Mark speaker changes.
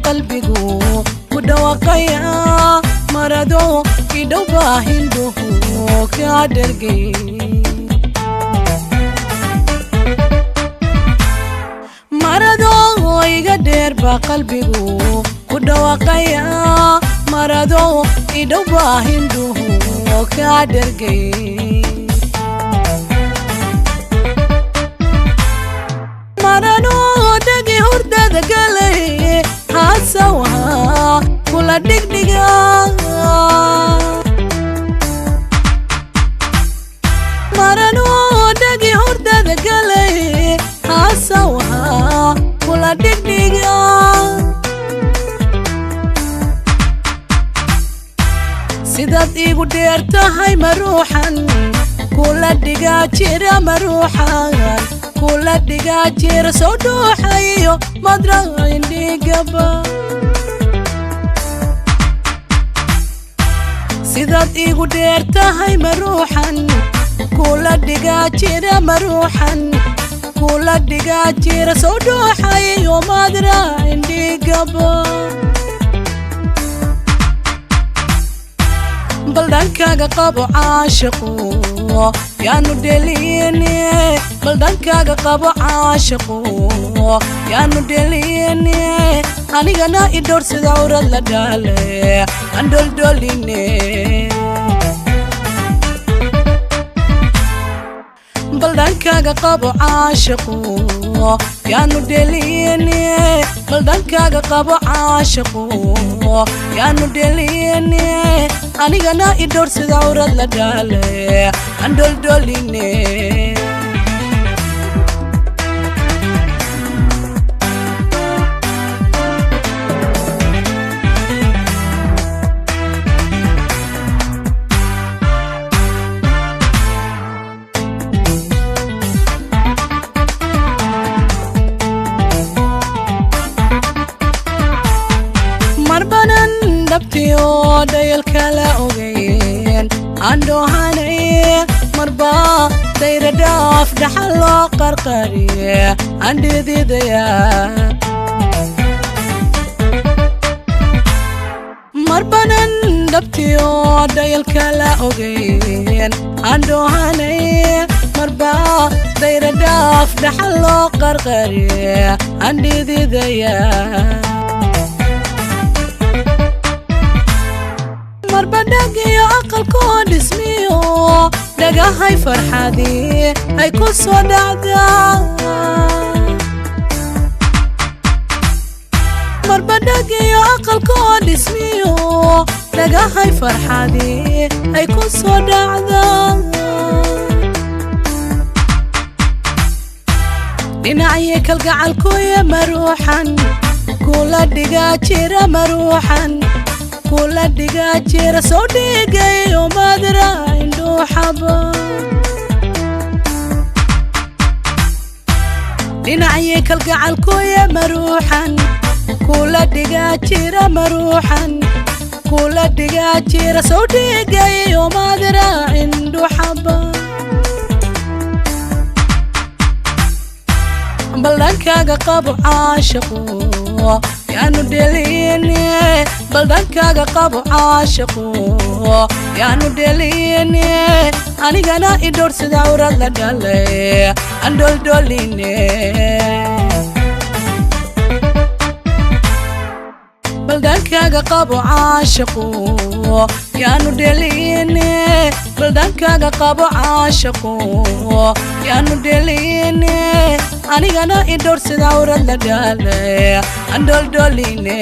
Speaker 1: qalbigu ku dhawaaqaya marado idhow baa hinduhu ka dhargay marado iga dheer baa qalbigu ku dhawaaqaya marado idhow baa hinduhu ka dhargay marano dagi hurdada galay hasawa kula dhigdhiga marano dagi hurdada galay hasawa kula dhigdhiga sidaad igu dheer tahay maruuxan kula dhiga jira maruuxan kula dhiga jira soo dhuuxayo madraga indhigaba sidaad igu dheer tahay maruuxan kula dhiga jira maruuxan kula dhiga jira soo dhuuxayo madraga indhigaba baldhankaaga qabo caashiqu yaanu dheliyene baldhankaaga qabo caashiqu yaanu dheliyene anigana idhowr sida urad la dhaale aan dholdholine baldhankaaga qabo caashiqu yaanu dheliyene baldhankaaga qabo caashiqu yaanu dheliyene anigana idhowr sida urad la dhaale aan dholdholine marbanan dhabtiyo dhayal kala ogeyn andoohanay marba dayra dhaaf dhaxal loo qarqariye andhididaya marbanan dhabtiyo dhayal kala ogeyn andoohanay marba dayra dhaaf dhaxal loo qarqariye andhididaya marbadhagiyo aqalkoo dhismiyo dhagahay farxadii ay ku soo dhacdaa marbadhagiyo aqalkoo dhismiyo dhagahay farxadii ay ku soo dhacdaa dhinacyo kalgacalkuya maruuxan kula dhiga jira maruuxan kula dhiga jira soo dhigayo madra indhuuxaba dhinacyo kalgacalkuya maruuxan kula dhiga jira maruuxan kula dhiga jira soo dhigayo madra indhuuxaba baldhankaaga qabo caashiqu yaanu dheliyene baldhankaaga qabo caashiqu yaanu dheliyene anigana idhowr sida urad la dhale aan dholdholine baldhankaaga qabo caashiqu yaanu dheliyene baldhankaaga qabo caashiqu yaanu dheliyene anigana idhowr sida urad la dhaale aan dholdholine